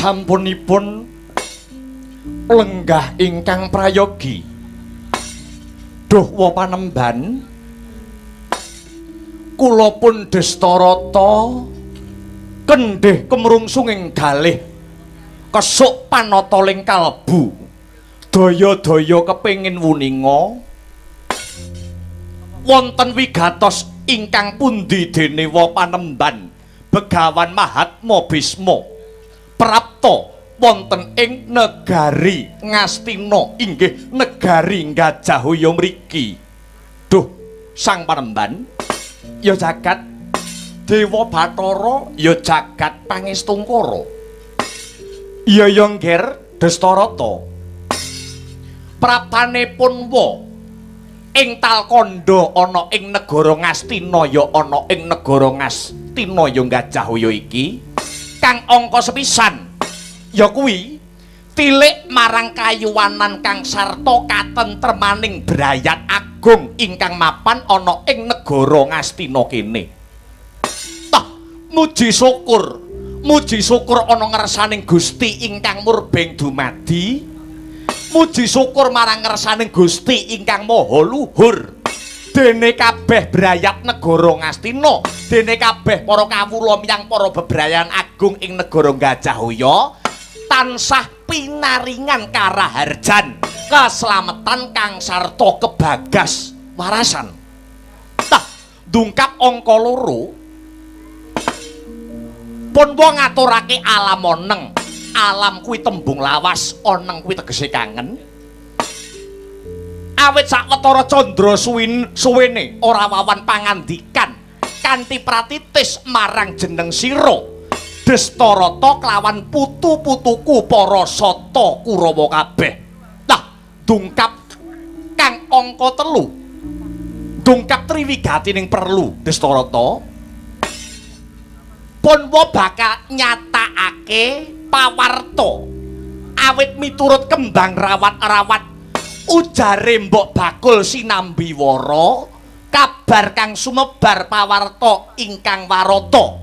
Sampunipun lenggah ingkang prayogi duh wa panemban kula pun Destarata kendhih kemrungsung ing galih kesuk panata ling kalbu daya-daya kepengin wuninga wonten wigatos ingkang pundi dene wa panemban Begawan Mahatma Bisma prapta wonten ing negari Ngastina inggih negari Gajahhoya mriki. Duh Sang Panemban ya jagat Dewa Bathara ya jagat Pangestungkara. Iya ya ngger Destarata. Prapanipun wa ing Talkanda ana ing negara Ngastina ya ana ing negara Ngastina ya Gajahhoya iki kang angka sepisan ya kuwi tilik marang kayuwanan kang sarta katentremaning brayat agung ingkang mapan ana ing negara Ngastina kene. Tah muji syukur ana ngersaning Gusti ingkang murbeng dumadi. Muji syukur marang ngersaning Gusti ingkang maha luhur. Dene kabeh brayat negara Ngastina, dene kabeh para kawula miyang para bebrayan agung ing negara Gajahhoya tansah pinaringan karaharjan, keselamatan kang sarta kebagas warasan. Tah, dungkap angka 2 pun wa ngaturake alam oneng. Alam kuwi tembung lawas, oneng kuwi tegese kangen. Awit sawetara candra suwene ora wawan pangandikan kanthi pratitis marang jeneng sira Destarata kelawan putu-putuku para sata Kurawa kabeh. Nah, dungkap kang angka 3. Dungkap triwigatining perlu Destarata. Pun wa bakal nyatakake pawarta awit miturut kembang rawat-rawat ujare Mbok Bakul Sinambiwara kabar kang sumebar pawarta ingkang warata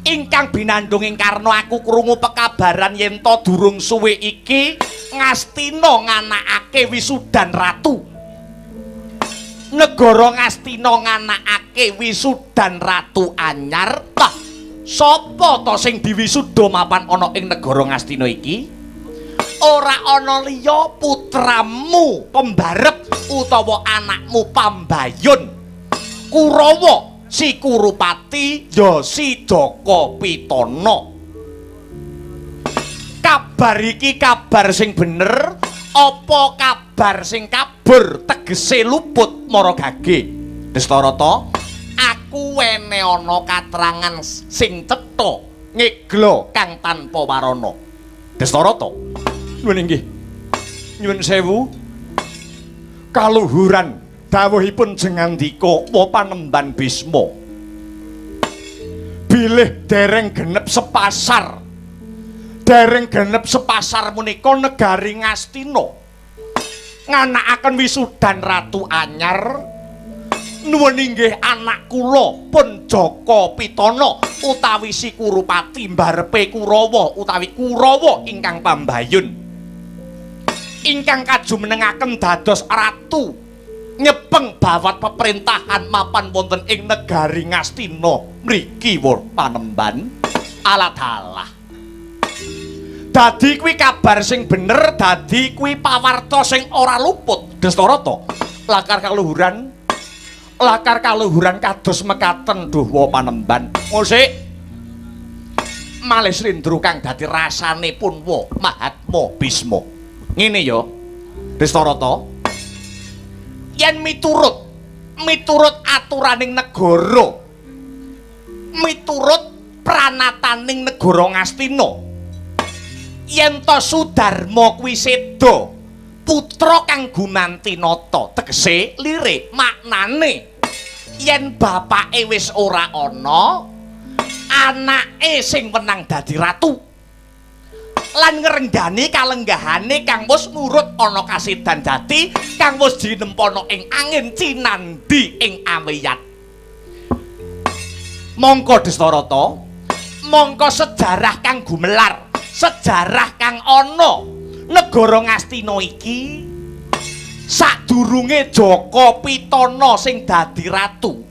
ingkang binandung ing karna aku krungu pekabaran yen to durung suwe iki Ngastina nganakake wisudan ratu. Negara Ngastina nganakake wisudan ratu anyar. Tah, sapa to sing diwisuda mapan ana ing negara Ngastina iki? Ora ana liya putramu pembarep utawa anakmu pambayun Kurawa si Kurupati ya si Jaka Pitana. Kabar iki kabar sing bener apa kabar sing kabur tegese luput mara gage? Destarata, aku wene ana katerangan sing cetha ngegla kang tanpa warana. Destarata, nuwun inggih. Nyuwun sewu. Kaluhuran dawuhipun Jengandika wa Panemban Bisma. Bilih dereng genep sepasar. Dereng genep sepasar menika negari Ngastina nganakaken wisudan ratu anyar. Nuwun inggih anak kula pun Jaka Pitana utawi si Kurupati mbarepe Kurawa utawi Kurawa ingkang pambayun ingkang kajumenengaken dados ratu nyepeng bawat peperintahan mapan wonten ing negari Ngastina mriki wa Panemban. Alah-alah. Dadi kuwi kabar sing bener, dadi kuwi pawarta sing ora luput. Destarata, lakar kaluhuran kados mekaten duh wa Panemban. Musik malih slendro kang dadi rasane pun wa Mahatma Bisma. Ngene ya, Destarata. Yen miturut aturaning negara, miturut pranataning negara Ngastina, yen to Sudarma kuwi seda putra kang gumantinata, tegese lirik maknane yen bapake wis ora ana, anake sing wenang dadi ratu lan ngrenggani kalenggahane kang wis nurut ana kasedan jati kang wis dinempana ing angin cinandi ing awiyat. Mongko Destarata, mongko sejarah kang gumelar, sejarah kang ana negara Ngastina iki sadurunge Jaka Pitana sing dadi ratu.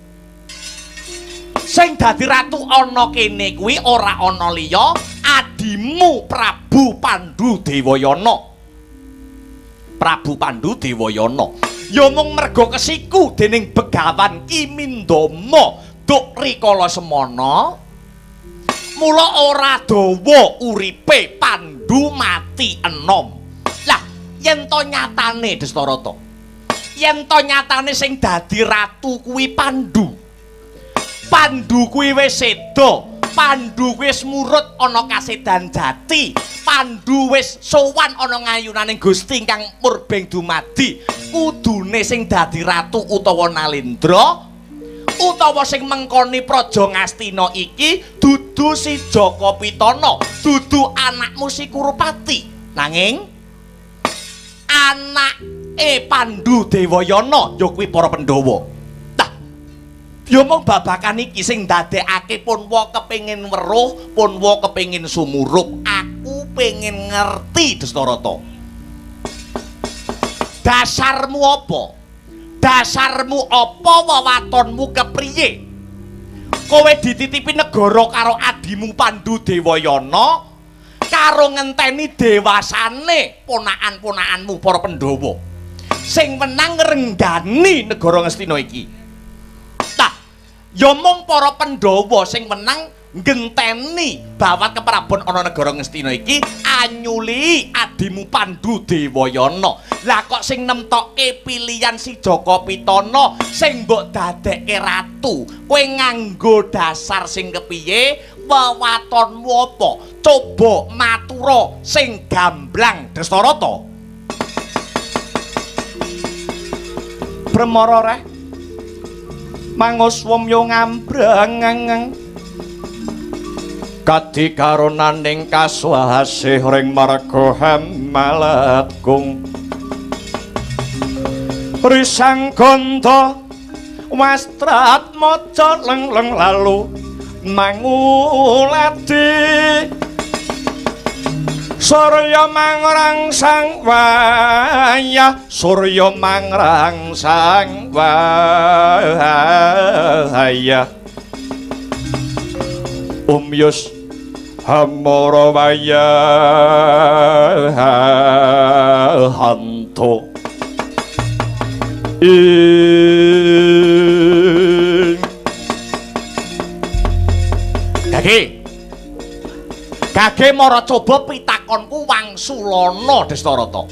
Sing dadi ratu ana kene kuwi ora ana liya adimu Prabu Pandhu Dewayana. Prabu Pandhu Dewayana ya mung merga kesiku dening Begawan Kimindama duk rikala semana mula ora dawa uripe Pandhu mati enom. Lah yen to nyatane Destarata, yen to nyatane sing dadi ratu kuwi Pandhu, Pandhu kuwi wis seda, Pandhu wis murut ana kasedan jati, Pandhu wis sowan ana ngayunaning Gusti ingkang murbeng dumadi. Kudune sing dadi ratu utawa Nalendra utawa sing mengkoni Praja Ngastina iki dudu si Jaka Pitana, dudu anakmu si Kurupati, nanging anake Pandhu Dewayana ya kuwi para Pandhawa. Tah, ya mung babakan iki sing ndadekake Punwa kepengin weruh, Punwa kepengin sumurup. Aku pengin ngerti Destarata. Dasarmu apa? Dasarmu apa, wewatonmu kepriye? Kowe dititipi negara karo adimu Pandhu Dewayana karo ngenteni dewasane ponakan-ponakanmu para Pandhawa sing menang ngrenggani negara Ngastina iki. Tah, ya mung para Pandhawa sing menang ngenteni bawat keprabon ana negara Ngastina iki anyuli adimu Pandhu Dewayana. Lah kok sing nemtokke pilihan si Jaka Pitana sing mbok dadekke ratu, kowe nganggo dasar sing kepiye? Wewatonmu apa? Coba matura sing gamblang Destarata. Bremara reh manguswamya ngambrang kadi karonaning kaswahasih ring marga Hamalatgung risang gandha wastrat maca leng-leng lalu mangulati surya mangrangsang wayah, surya mangrangsang wayah umyus hamara wayah hantu Gage mara coba pitakonku wangsulana Destarata.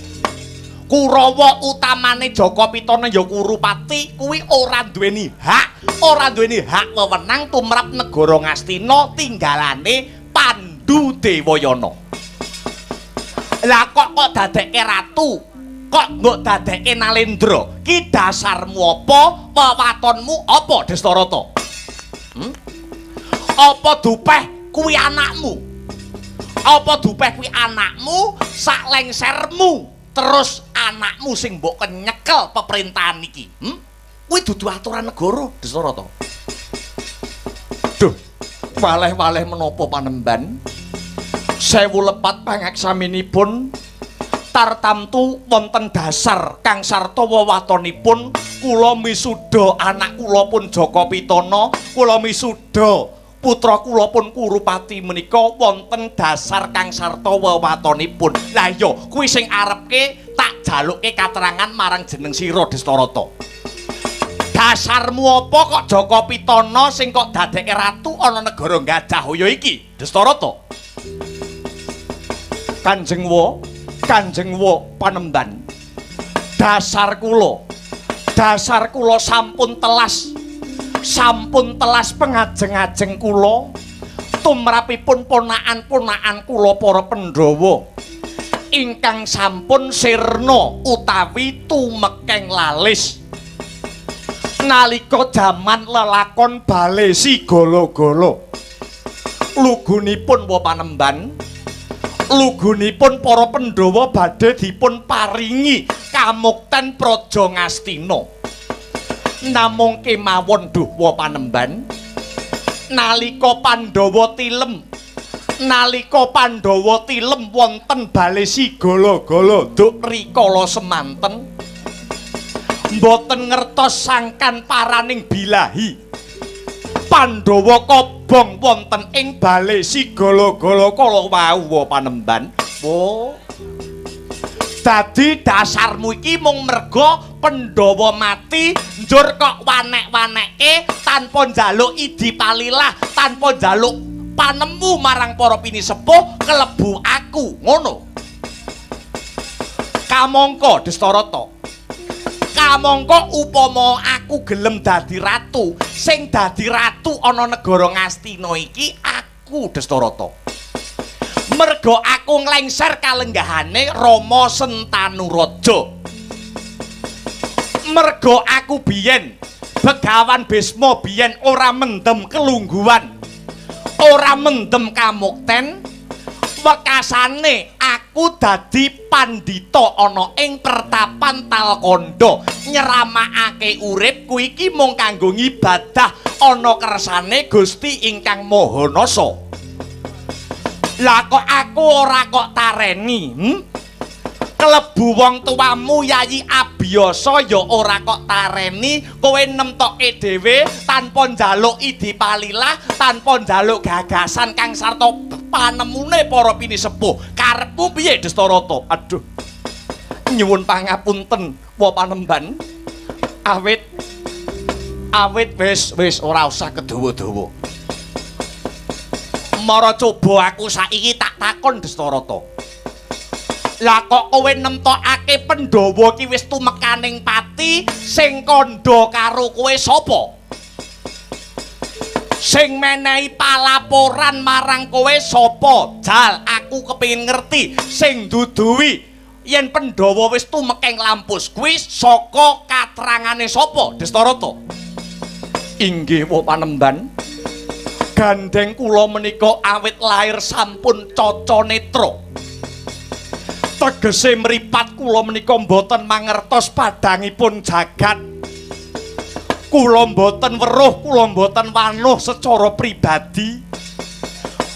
Kurawa utamane Jaka Pitana ya Kurupati kuwi ora duweni hak wewenang tumrap negara Ngastina tinggalane Pandhu Dewayana. Lah kok dadekke ratu? Kok mbok dadekke Nalendra? Ki dasarmu apa? Wewatonmu apa Destarata? Apa dupeh kuwi anakmu? Apa dupeh kuwi anakmu sak lengsermu terus anakmu sing mbok kenyekel peperintahan iki? Kuwi dudu aturan negara Destarata. Duh, waleh-waleh menapa panemban? Sewu lepat pangeksaminipun tartamtu wonten dasar kang sarta wewatonipun kula misuda anak kula pun Jaka Pitana, kula misuda putra kula pun Kurupati menika wonten dasar kang sarta wewatonipun. Lah iya kuwi sing arepke tak jaluke katerangan marang jeneng sira Destarata. Dasarmu apa kok Jaka Pitana sing kok dadekke ratu ana negara Gajahhoya iki Destarata? Kanjeng Wa panemban. Dasar kula sampun telas pengajeng-ajeng kula tumrapipun ponakan-ponakan kula para Pandhawa ingkang sampun sirna utawi tumekeng lalis nalika jaman lelakon Bale Sigala-gala. Lugunipun wa panemban, lugunipun para Pandhawa badhe dipun paringi kamukten Praja Ngastina. Namung kemawon duh wa panemban nalika Pandhawa tilem nalika Pandhawa tilem wonten bale sigala-gala duk rikala semanten mboten ngertos sangkan paraning bilahi Pandhawa kobong wonten ing bale sigala-gala kala wau Panemban. Dadi dasarmu iki mung merga Pandhawa mati njur kok wanek-waneke tanpa njaluk idi palilah, tanpa njaluk panemu marang para pinisepuh kelebu aku, ngono. Kamangka Destarata. Kamangka upama aku gelem dadi ratu, sing dadi ratu ana negara Ngastina iki aku Destarata. Merga aku nglengser kalenggahane Rama Sentanuraja. Merga aku biyen Begawan Bisma biyen ora mendem kelungguhan, ora mendem kamukten, wekasane aku dadi pandhita ana ing pertapan Talkanda nyeramakake uripku iki mung kanggo ngibadah ana kersane Gusti ingkang Maha Nasa. Lah kok aku ora kok tareni, kelebu wong tuamu Yayi Abiyasa ya ora kok tareni kowe nemtoke dhewe tanpa njaluk idi palilah, tanpa njaluk gagasan kang sarta panemune para pinisepuh. Karepmu piye Destarata? Aduh. Nyuwun pangapunten wa Panemban. Awit wis ora usah kedawa-dawa. Mara coba aku saiki tak takon Destarata. Lah kok kowe nemtokake Pandhawa ki wis tumekaning pati, sing kandha karo kowe sapa? Sing menehi palaporan marang kowe sapa? Jal, aku kepengin ngerti sing duduhi yen Pandhawa wis tumekeng Lampus kuwi saka katerangane sapa Destarata? Inggih wa Panemban. Gandeng kula menika awit lair sampun caca netra. Tegese mripat kula menika mboten mangertos padhangipun jagat. Kula mboten weruh, kula mboten wanuh secara pribadi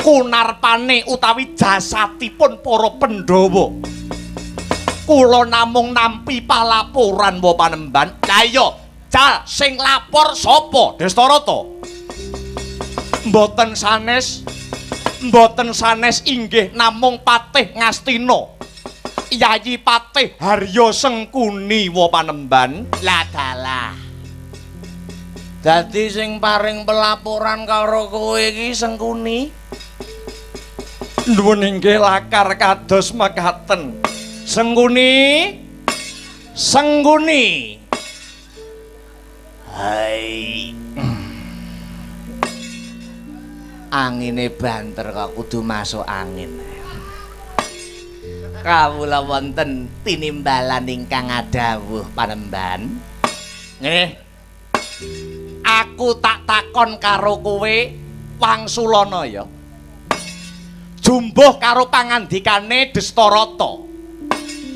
kunarpane utawi jasatipun para Pandhawa. Kula namung nampi palaporan wa Panemban. Lah iya, jal sing lapor sapa Destarata? Mboten sanes inggih namung Patih Ngastina, Yayi Patih Harya Sengkuni wa Panemban. Lah dalah. Dadi sing paring pelaporan karo kowe iki Sengkuni. Nuwun inggih lakar kados mekaten. Sengkuni. Hai. Angine banter kok kudu masuk angin. Kawula wonten tinimbalan ingkang adhawuh Panemban. Nggih. Aku tak takon karo kowe wangsulana ya. Jumbuh karo pangandikane Destarata.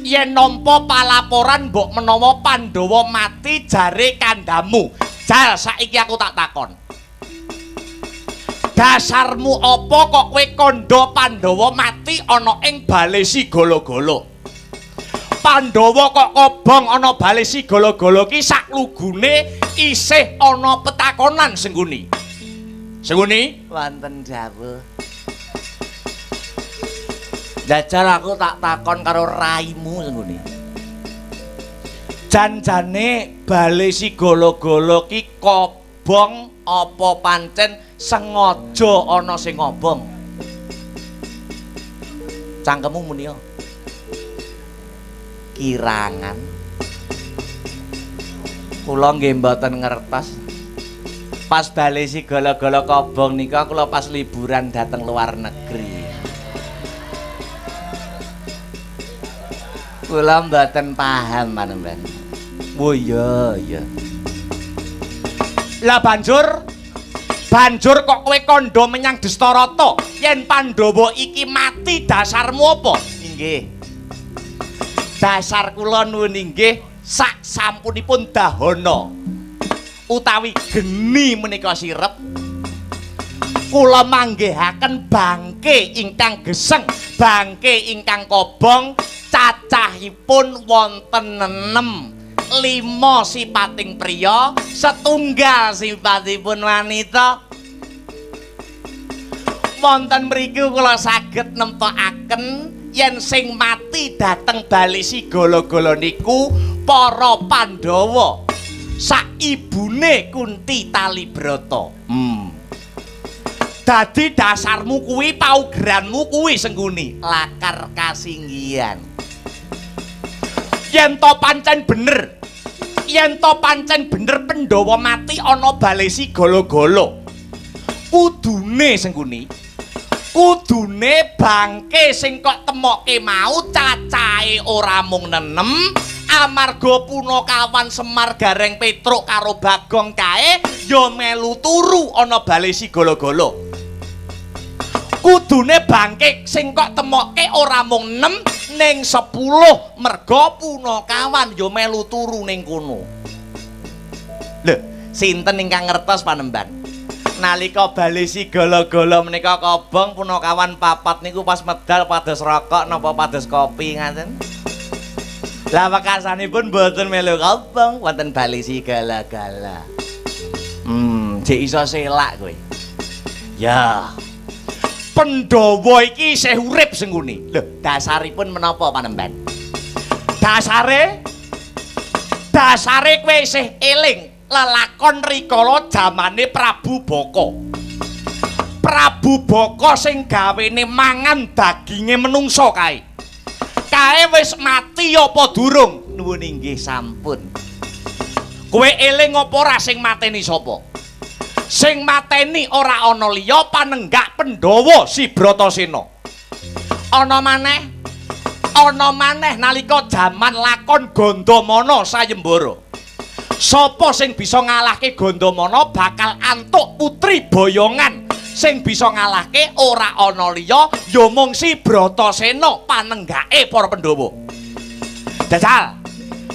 Yen nampa palaporan mbok menawa Pandhawa mati jare kandhamu. Jal saiki aku tak takon. Dasarmu apa kok kowe kandha Pandhawa mati ana ing bale sigala-gala? Pandhawa kok kobong ana bale sigala-gala ki saklugune isih ana petakonan Sengkuni. Sengkuni wonten dawuh. Jajal aku tak takon karo raimu Sengkuni. Janjane bale sigala-gala ki kobong apa pancen sengaja ana sing ngobong? Cangkemmu muni yo. Kirangan. Kula nggih mboten ngertos. Pas bale sigala-gala kobong nika kula pas liburan dateng luar negeri. Kula mboten paham Panemban. Oh iya. Lah banjur kok kowe kandha menyang Destarata yen Pandhawa iki mati dasarmu apa? Inggih. Dasar kula nuwun inggih sak sampunipun dahana utawi geni menika sirep kula manggihaken bangke ingkang geseng, bangke ingkang kobong, cacahipun wonten 6, 5 sipating priya, setunggal sipatipun wanita. Wonten mriki kula saged nemtokaken yen sing mati dateng bali sigala-gala niku para Pandhawa, saibune Kunti Talibrata. Dadi dasarmu kuwi, paugeranmu kuwi Sengguni, lakar kasinggihan. Yen to pancen bener, yen to pancen bener Pandhawa mati ana bali sigala-gala, kudune Sengguni, kudune bangke sing kok temokke mau cacahe ora mung 6, amarga Punakawan Semar Gareng Petruk karo Bagong kae ya melu turu ana bali sigala-gala. Kudune bangke sing kok temokke ora mung 6 ning 10, merga Punakawan ya melu turu ning kono. Lho, sinten ingkang ngertos Panembahan? Nalika bali sigala-gala menika kobong Punakawan 4 niku pas medal pados rokok napa pados kopi ngaten? Lah wekasanipun mboten melu kobong wonten bali sigala-gala. Jek iso selak kowe. Ya. Pandhawa iki isih urip Sengguni. Lho, dasaripun menapa Panembahan? Dasare kowe isih eling lelakon rikala jamane Prabu Baka. Prabu Baka sing gawene mangan daginge menungsa kae. Kae wis mati apa durung? Nuwun inggih sampun. Kowe eling apa ora sing mateni sapa? Sing mateni ora ana liya panenggak Pandhawa si Bratasena. Ana maneh nalika jaman lakon Gandamana sayembara. Sapa sing bisa ngalahke Gandamana bakal antuk putri boyongan. Sing bisa ngalahke ora ana liya ya mung si Bratasena panenggake para Pandhawa. Jajal.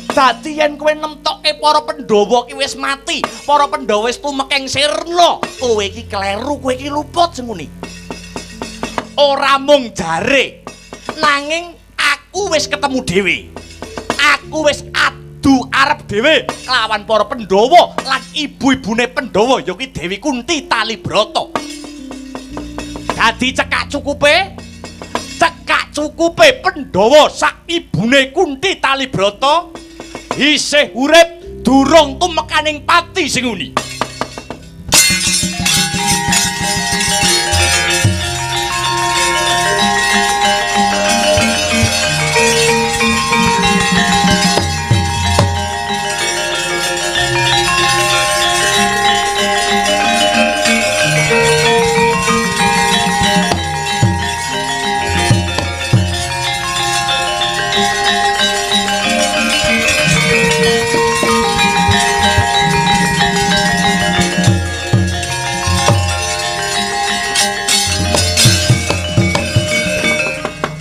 Dadi yen kowe nemtokke para Pandhawa ki wis mati, para Pandhawa wis tumekeng sirna, kowe iki kleru, kowe iki luput Sengguni. Ora mung jare, nanging aku wis ketemu dhewe. Aku wis adu arep dhewe kelawan para Pandhawa lan ibu-ibune Pandhawa ya kuwi Dewi Kunti Talibrata. Dadi cekak cukupe Pandhawa sak ibune Kunti Talibrata isih urip durung tumekaning pati Sengguni.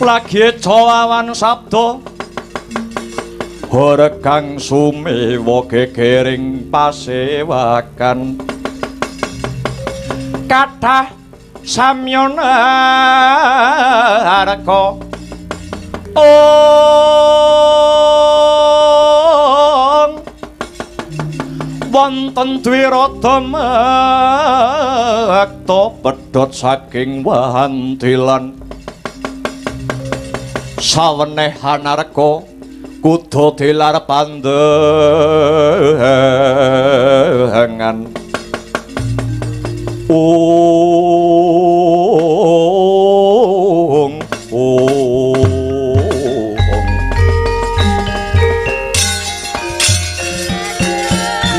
Lagi cawawan sabda Horekang sumewa gegering pasewakan kathah samyana harka wonten dwirata makta pedhot saking wahandilan sawenehan narka kudu dilar pandengan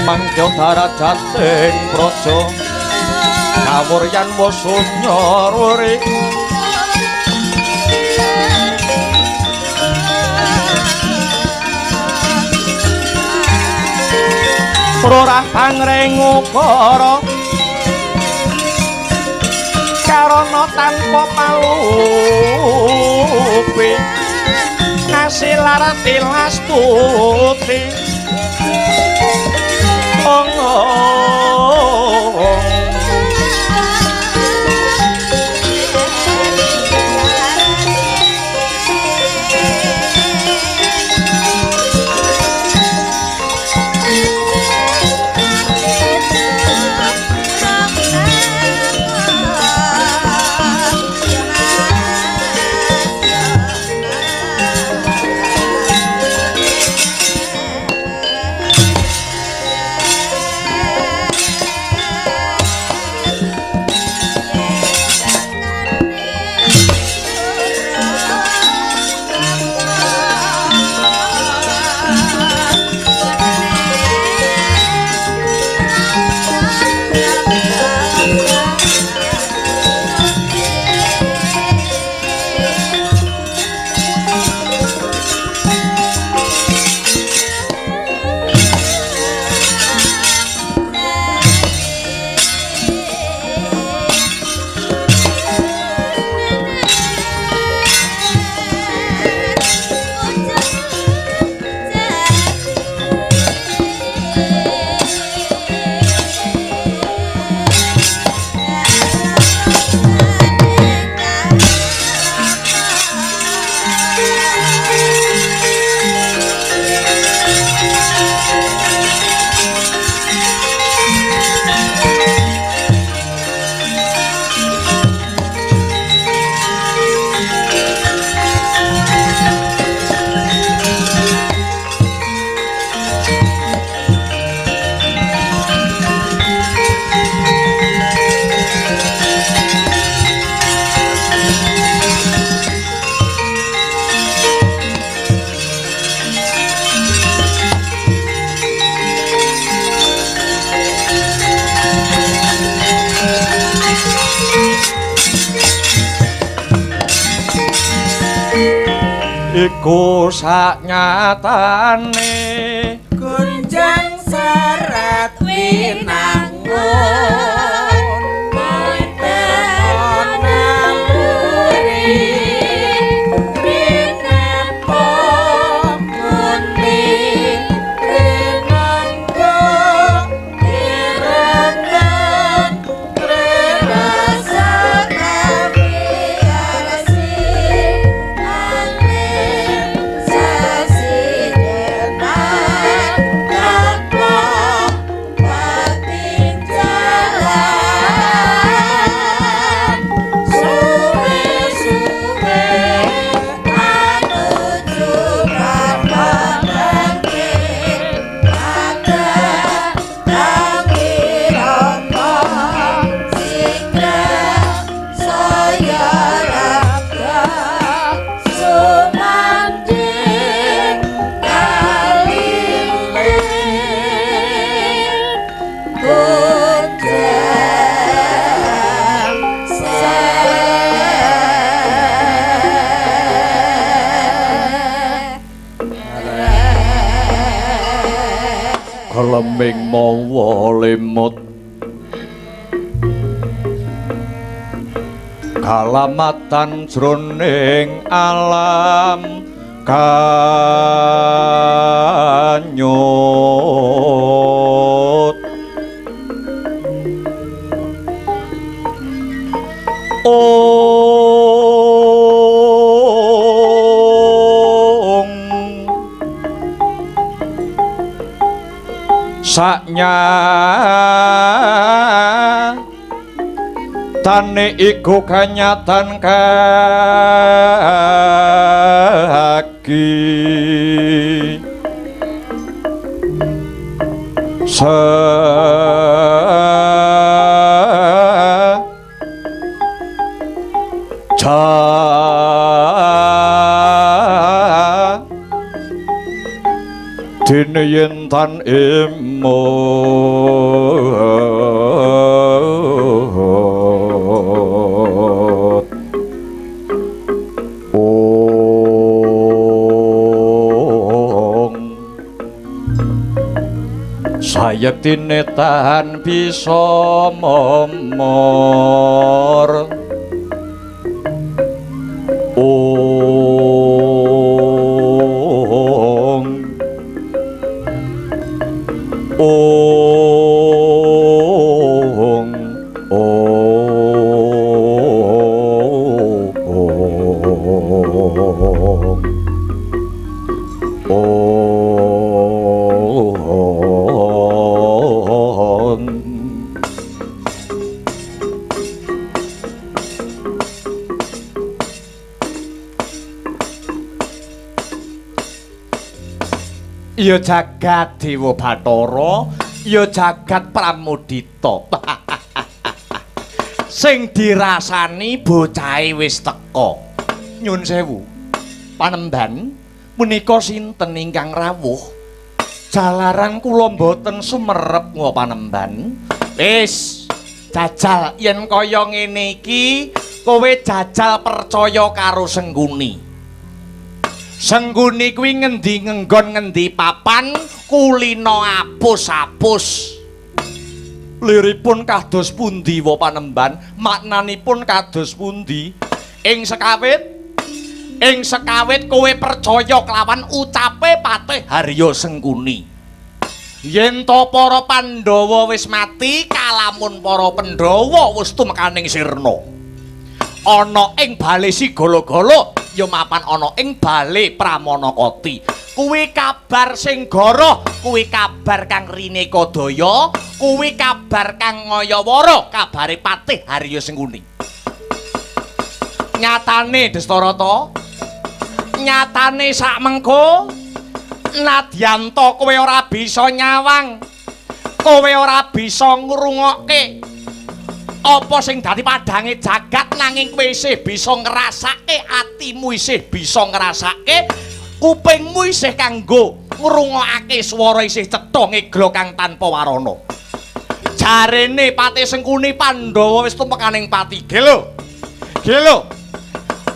mangkya darajating praja kawuryan wasunya ruri Prorah pangrengu kara karana tanpa palupi ngasilar tilas tuti iku saknyatane gunjang seret winangun leming mawa lemut kalamatan jroning alam kanyut saknya tane iku kanyatan kaki dene yen tan emot sayektine tahan bisa momor ya jagat Dewa Bathara ya jagat Pramudita sing dirasani bocahe wis teka nyun sewu Panembahan menika sinten ingkang rawuh jalaran kula mboten sumerep ngo Panembahan wis jajal yen kaya ngene iki kowe jajal percaya karo Sengguni Sengguni kuwi ngendi ngenggon ngendi papan kulina apus-apus liripun kados pundi wa Panembahan maknanipun kados pundi ing sekawit kowe percaya kelawan ucape Patih Harya Sengguni yen to para Pandhawa wis mati kalamun para Pandhawa wis tumekaning sirna ana ing bale Sigala-gala ya mapan ana ing bale Pramanakati kuwi kabar sing goroh kuwi kabar kang Rineka Daya kuwi kabar kang Ngayawara kabare Patih Harya Sengguni nyatane Destarata nyatane sakmengko nadyanto kowe ora bisa nyawang kowe ora bisa ngrungokke apa sing dadi padange jagat nanging kowe isih bisa ngrasake atimu isih bisa ngrasake kupingmu isih kanggo ngrungokake swara isih cetha ngeglo kang tanpa warana jarene Patih Sengkuni Pandhawa wis tumekaning pati gelo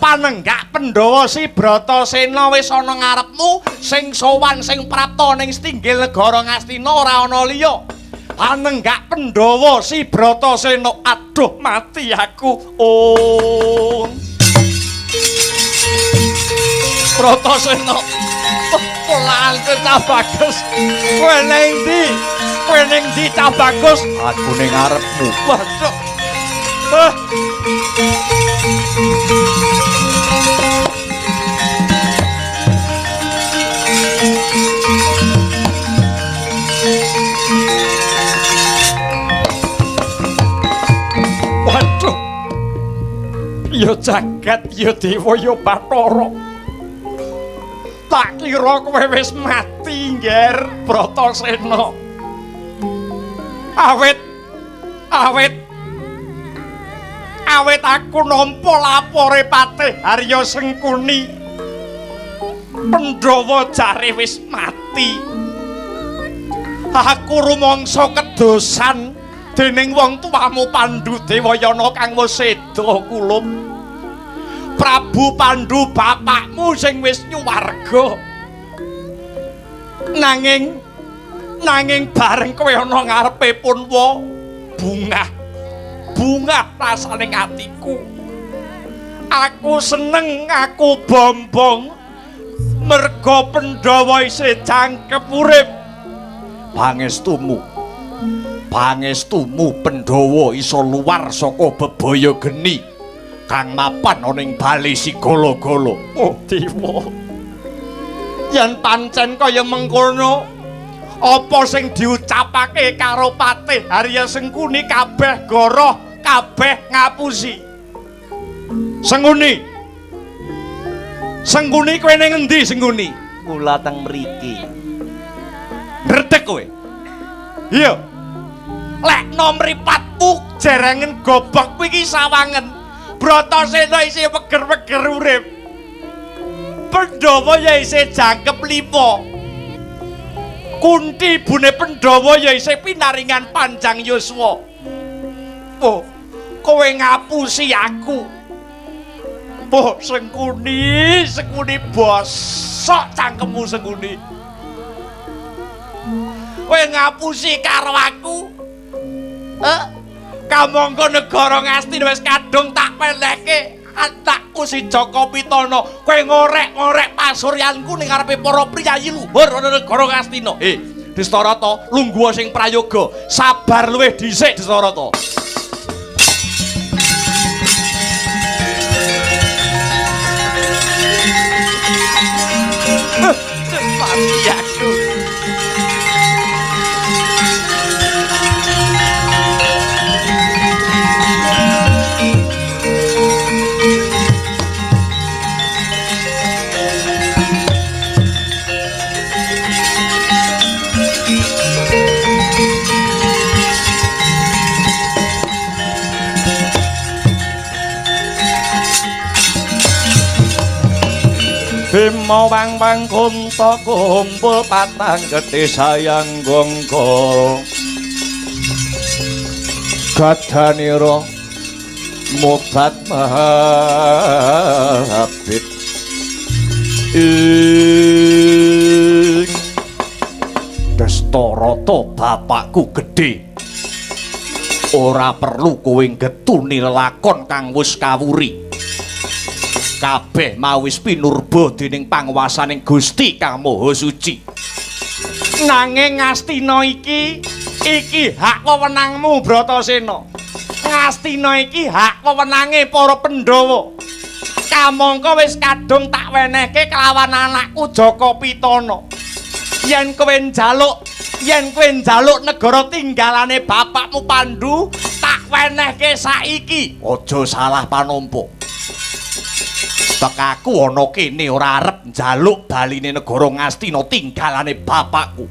panenggak Pandhawa si Bratasena wis ana ngarepmu sing sowan sing prapta ning Stinggil negara Ngastina ora ana liya. Panenggak Pandhawa si Bratasena, aduh mati aku. Oh. Bratasena. Polaan Cah Bagus. Kowe ning ndi? Kowe ning ndi Cah Bagus? Aku ning ngarepmu. Waduh. Waduh. Ya jagat ya dewa ya Bathara. Tak kira kowe wis mati, Ngger Bratasena. Awit aku nampa lapore Patih Arya Sengkuni. Pandhawa jare wis mati. Aku rumangsa kedosan dening wong tuamu Pandhu Dewayana kang wis seda kulub. Prabu Pandhu bapakmu sing wis nyuwarga. Nanging bareng kowe ana ngarepe Punwa, bungah rasaning atiku. Aku seneng, aku bombong merga Pandhawa isih jangkep urip. Pangestumu Pandhawa isa luwar saka bebaya geni kang mapan ana ing bali Sigala-gala. Oh dewa, yen pancen kaya mengkono, apa sing diucapake karo Patih Arya Sengkuni kabeh goroh, kabeh ngapusi. Sengkuni kowe ning endi Sengkuni? Kula teng mriki. Ngredeg kowe? Iya. Lek nom mripatmu jerengen gobak kuwi iki sawangen. Bratasena isih weger-weger urip. Pandhawa ya isih jangkep 5. Kunti ibune Pandhawa ya isih pinaringan panjang yuswa. Oh, kowe ngapusi aku. Oh, Sengkuni bosok cangkemmu Sengkuni. Kowe ngapusi karo aku. Kamangka negara Ngastina wis kadung tak pendheke. Antakku si Jaka Pitana, kowe ngorek-ngorek pasuryanku ning ngarepe para priyayi luhur ana negara Ngastina. Destarata, lungguh sing prayoga, sabar luwih dhisik Destarata. Mati aku. Bima bang kunta kumpul patang gedhe sayang gongko. Gadanira mobat mahabit ing Destarata bapakku gedhe. Ora perlu kowe getuni lelakon kang wis kawuri. Kabeh mawis pinurba dening panguwasaning Gusti Kang Maha Suci. Nanging Ngastina iki hak wewenangmu Bratasena. Ngastina iki hak wewenange para Pandhawa. Kamangka wis kadung tak wenehke kelawan anakku Jaka Pitana. Yen kowe njaluk negara tinggalane bapakmu Pandhu, tak wenehke saiki. Aja salah panampa. Tekaku ana kene ora arep njaluk baline negara Ngastina tinggalane bapakku.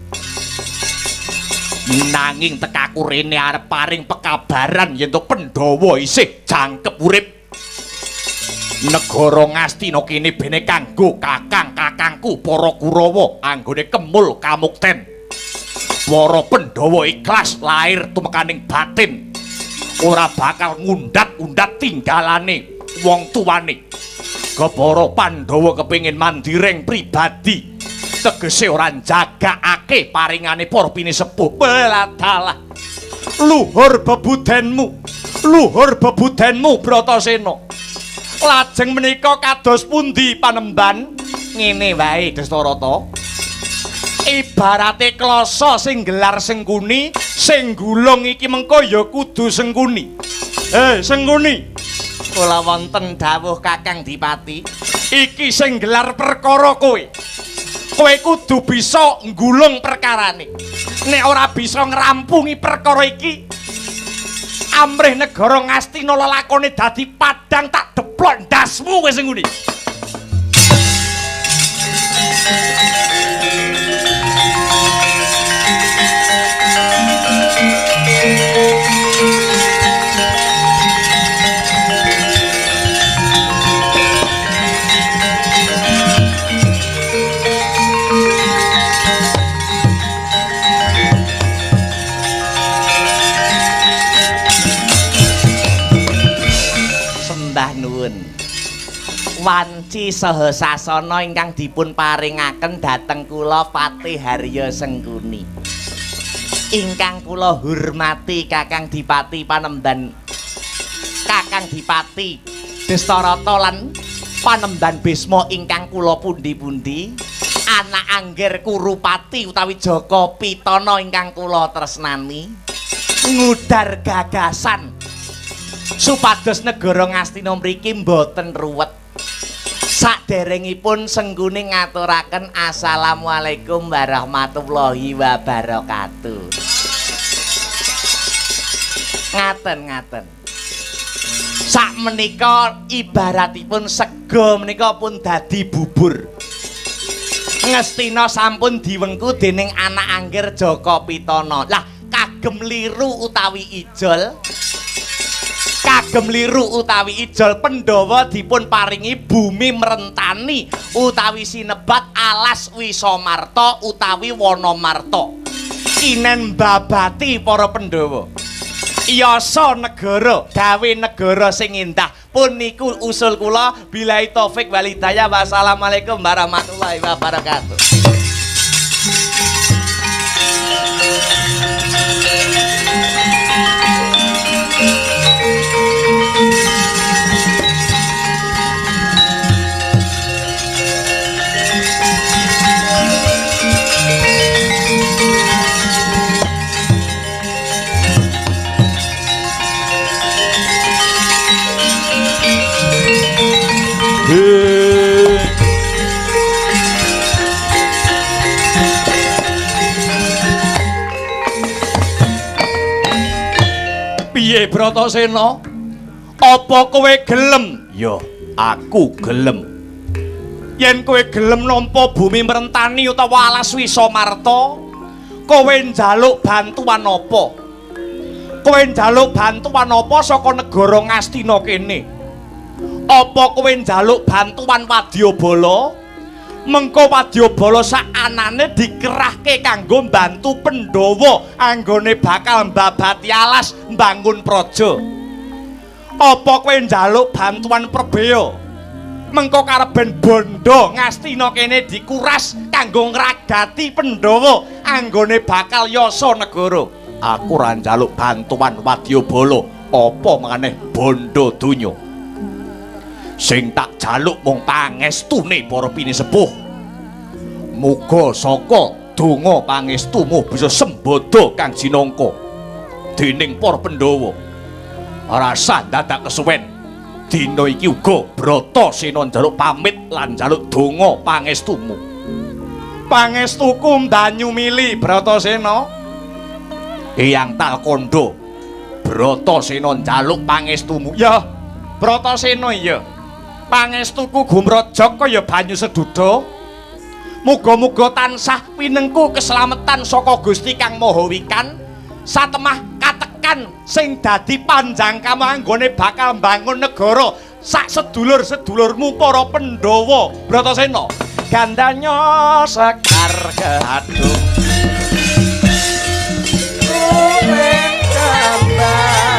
Nanging tekaku rene arep paring pekabaran yen to Pandhawa isih jangkep urip. Negara Ngastina kene bene kanggo kakang-kakangku para Kurawa anggone kemul kamukten. Para Pandhawa ikhlas lair tumekaning batin. Ora bakal ngundat-undat tinggalane wong tuwane. Merga para Pandhawa kepengin mandireng pribadi. Tegese ora jagakake paringane para pinisepuh. Beladalah. Luhur bebudenmu Bratasena. Lajeng menika kados pundi Panembahan? Ngene wae Dastarata. Ibarate klasa sing gelar Sengkuni, sing gulung iki mengko ya kudu Sengkuni. Sengkuni. Kula wonten dawuh Kakang Dipati. Iki sing gelar perkara kowe. Kowe kudu bisa nggulung perkarane. Nek ora bisa ngrampungi perkara iki, amrih negara Ngastina lelakone dadi padang tak deplok ndasmu kowe Sengkuni. Sembah nuwun. Wanci saha sasana ingkang dipun paringaken dhateng kula Patih Harya Sengkuni. Ingkang kula hormati Kakang Dipati Panembahan, Kakang Dipati Dastarata lan Panembahan Bisma ingkang kula pundi-pundi, anak Angger Kurupati utawi Jaka Pitana ingkang kula tresnani, ngudar gagasan supados negara Ngastina mriki mboten ruwet. Saderengipun Sengkuni ngaturaken Assalamualaikum warahmatullahi wabarakatuh. Ngaten. Sak menika ibaratipun sega menika pun dadi bubur. Ngastina sampun diwengku dening anak Angger Jaka Pitana. Lah kagem liru utawi ijol Pandhawa dipun paringi bumi merentani utawi sinebat alas Wisamarta utawi Wanamarta. Kinen babati para Pandhawa. Yasa negara gawe negara sing indah. Puniku usul kula. Billahi taufik wal hidayah. Wassalamualaikum warahmatullahi wabarakatuh. Piye Bratasena? Apa kowe gelem? Ya, aku gelem. Yen kowe gelem nampa bumi merentani utawa alas Wisamarta, kowe njaluk bantuan apa? Kowe njaluk bantuan apa saka negara Ngastina kene? Apa kowe njaluk bantuan Wadyabala? Mengko Wadyabala sak anane dikerahke kanggo mbantu Pandhawa anggone bakal mbabati alas mbangun praja. Apa kowe njaluk bantuan Prabaya? Mengko kareben bondo Ngastina kene dikuras kanggo ngragati Pandhawa anggone bakal yasa negara. Aku ora njaluk bantuan Wadyabala, apa maneh bondo donya. Sing tak jaluk mung pangestune para pinisepuh. Muga saka donga pangestumu bisa sembada kang jinangka dening para Pandhawa. Rasa dadak kesuwen. Dina iki uga Bratasena njaluk pamit lan njaluk donga pangestumu. Pangestuku mbanyu mili Bratasena. Eyang Talkanda, Bratasena njaluk pangestumu. Ya, Bratasena iya. Pangestuku gumrajak kaya banyu seduda. Muga-muga tansah winengku keselamatan saka Gusti Kang Maha Wikan. Satemah katekan sing dadi panjangkamu anggone bakal mbangun negara sak sedulur-sedulurmu para Pandhawa. Bratasena, gandanya sekar keadung. Kambang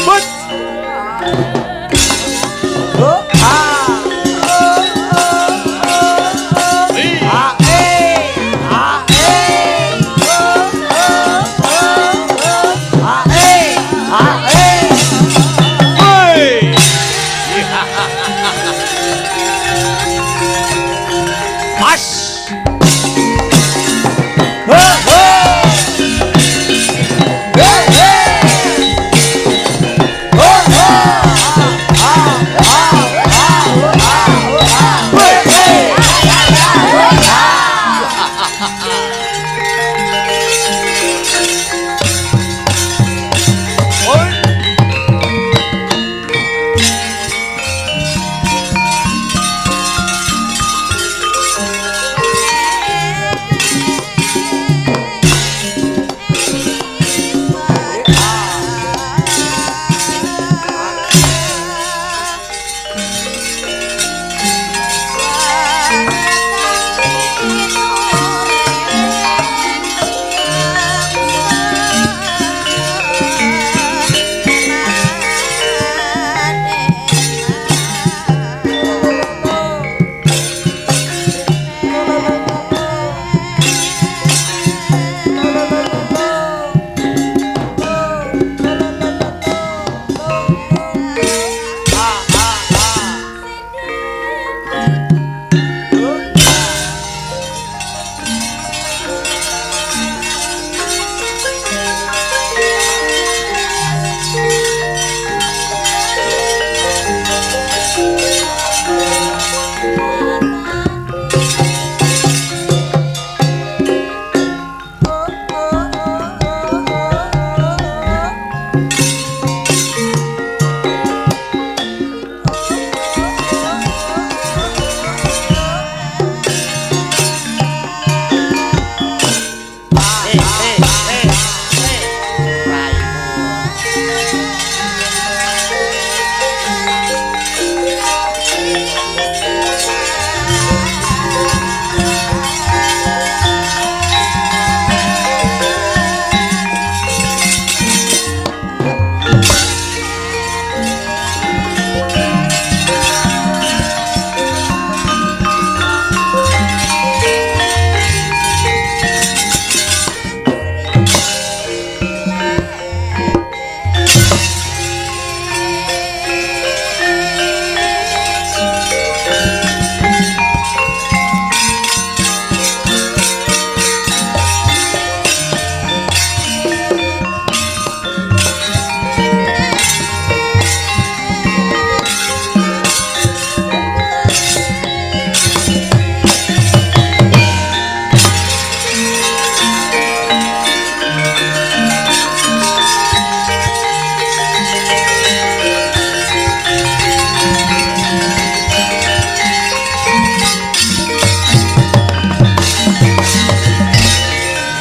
But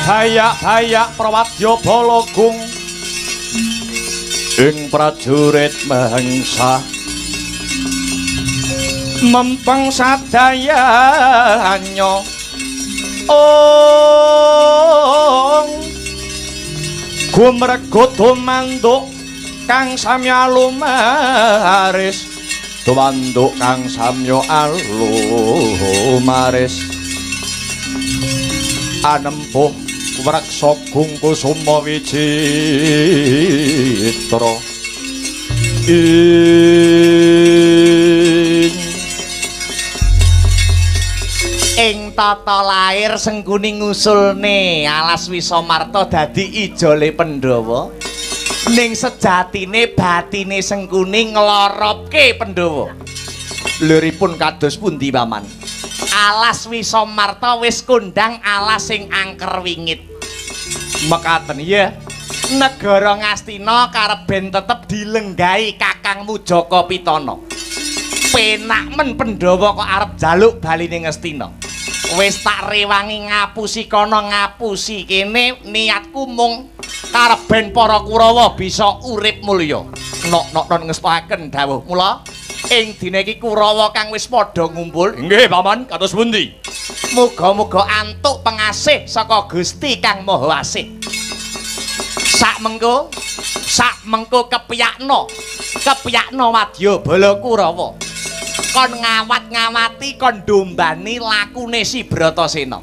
Hayak-hayak prawadya balagung ing prajurit mangsa mempeng sadayanya gumregut tumanduk kang samya lumaris tumanduk kang samya alumaris anempuh wreksa gungkusuma wicitra ing tata lair Sengkuni ngusulne alas Wisamarta dadi ijole Pandhawa ning sejatine batine Sengkuni ngloropke Pandhawa liripun kados pundi paman alas Wisamarta wis kondang alas sing angker wingit mekaten ya negara Ngastina kareben tetep dilenggahi Kakangmu Jaka Pitana penak men Pandhawa kok arep jaluk baline Ngastina wis tak rewangi ngapusi kono ngapusi kene niatku mung kareben para Kurawa bisa urip mulya nok ngestaken dawuh mula ing dina iki Kurawa kang wis padha ngumpul nggih paman kados pundi muga-muga antuk pengasih saka Gusti Kang Maha Asih sak mengko kepiyakno wadya bala Kurawa kon ngawat-ngawati kon ndombani lakune si Bratasena.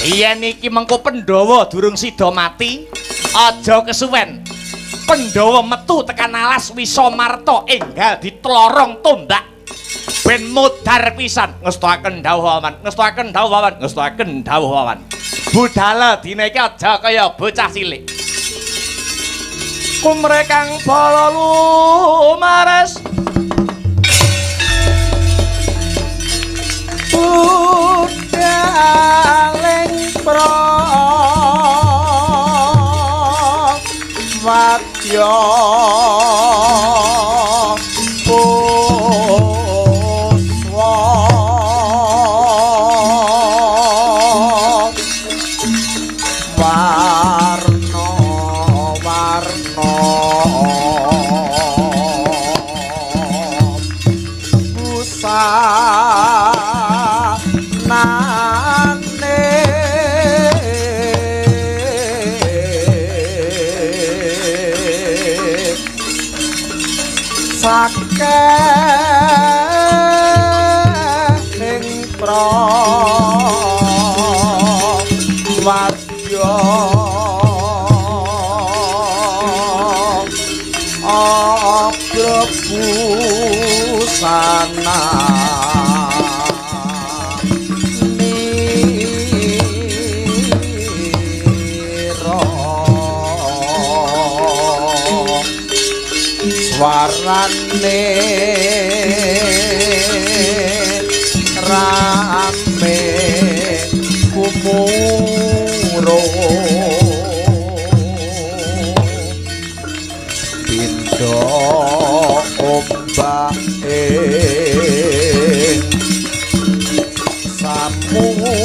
Yen iki mengko Pandhawa durung sida mati, aja kesuwen. Pandhawa metu tekan alas Wisamarta enggal ditlorong tombak ben modar pisan. Ngestakaken dawuh awan. Budhal dina iki aja kaya bocah cilik. Kumrekang bala lumares budaling prawadya puswa warna-warna busanane saking prawadya agrabusana nira swarane rame kumuro pindha ombake samudra.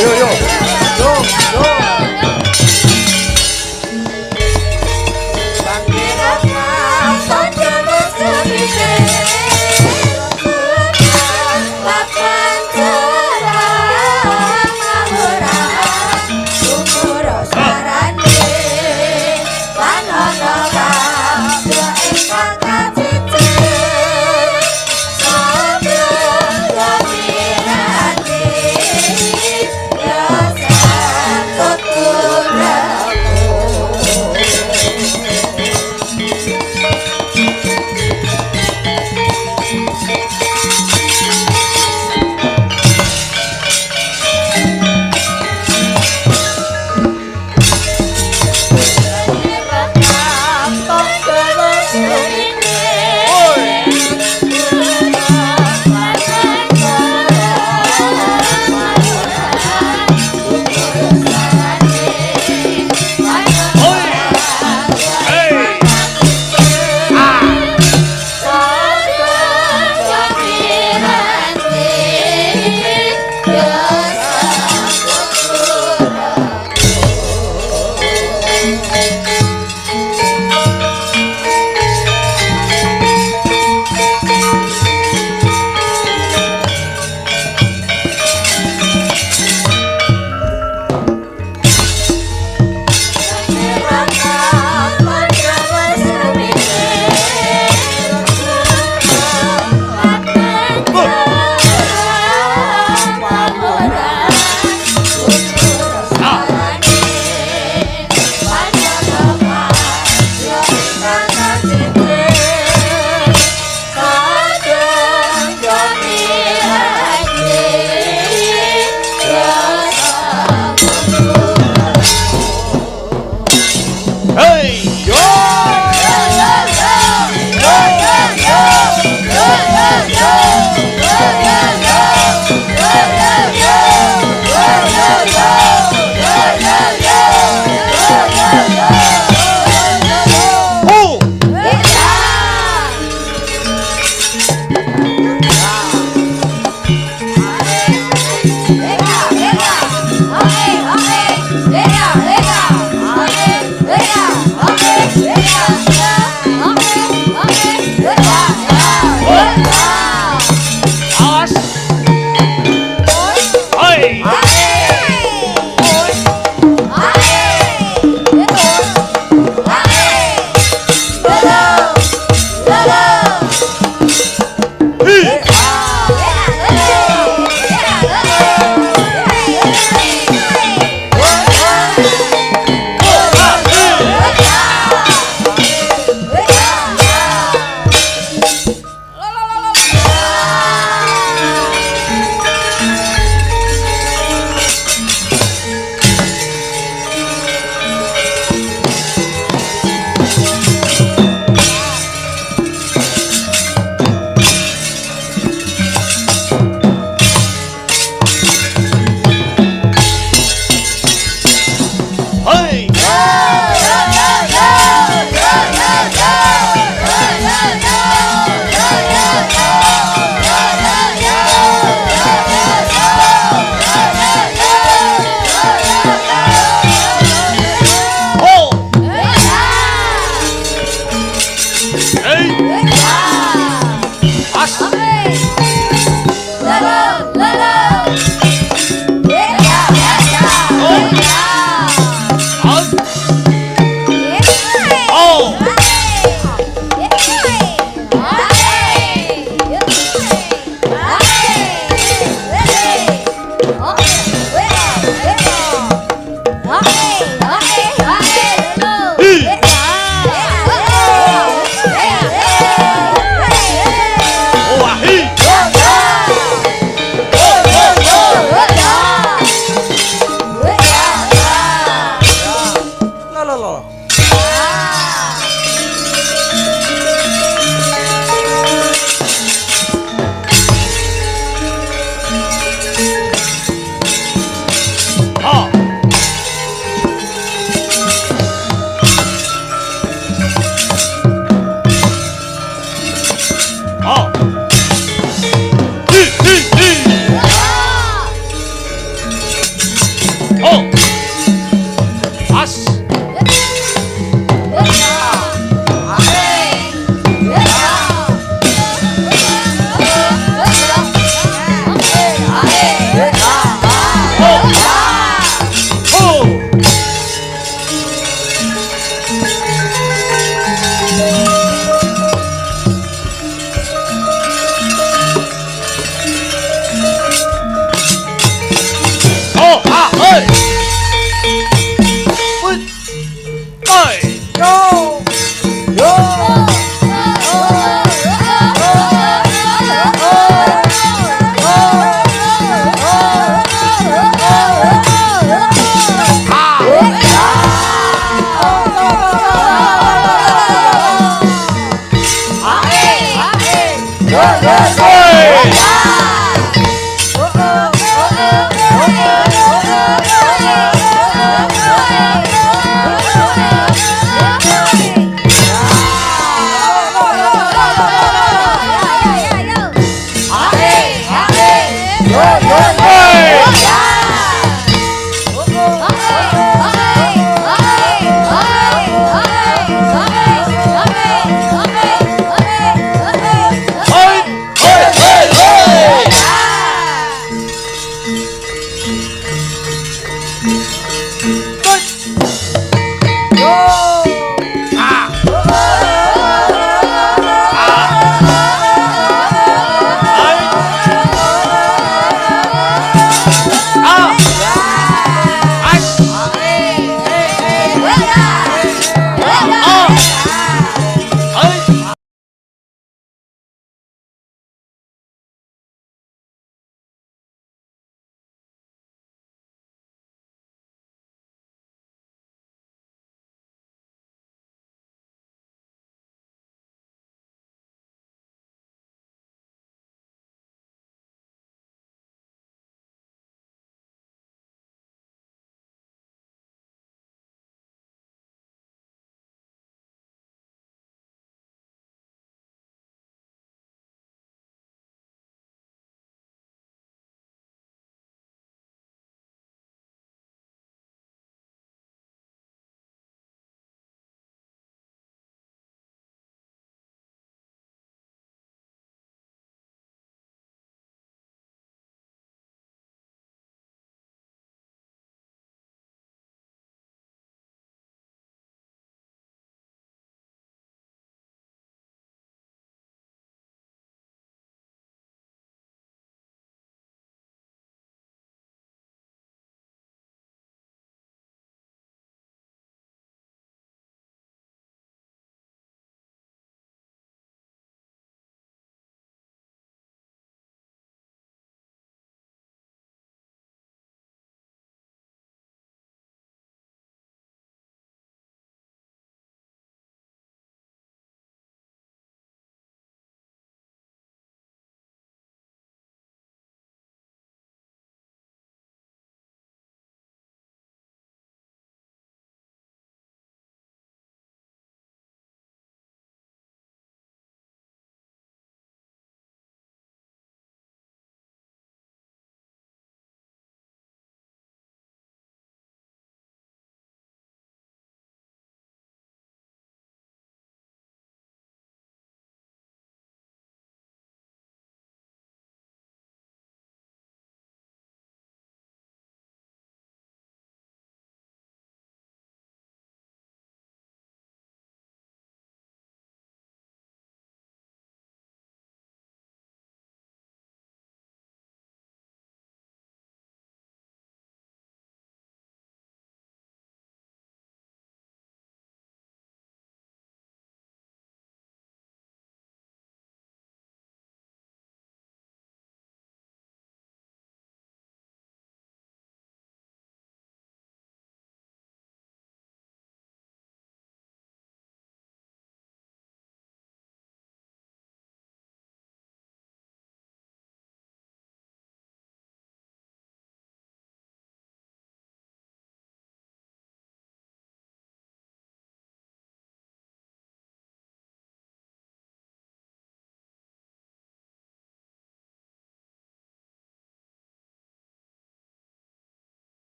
Yo.